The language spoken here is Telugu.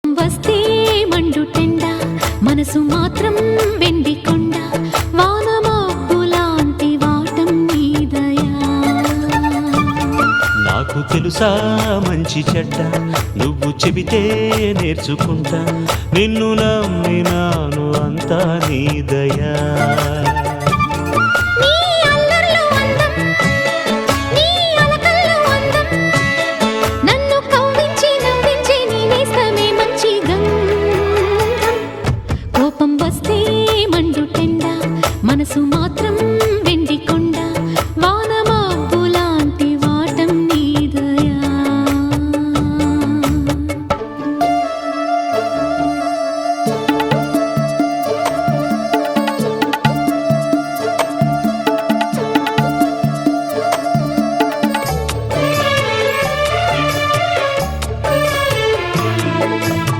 వస్తే మండుటెండ మనసు మాత్రం వెండి కొండ వానమబ్బులాంటి వాటం నీదయా. నాకు తెలుసా మంచి చెడ్డ నువ్వు చెబితే నేర్చుకుంటా నిన్ను నమ్మినాను అంతా నీదయా.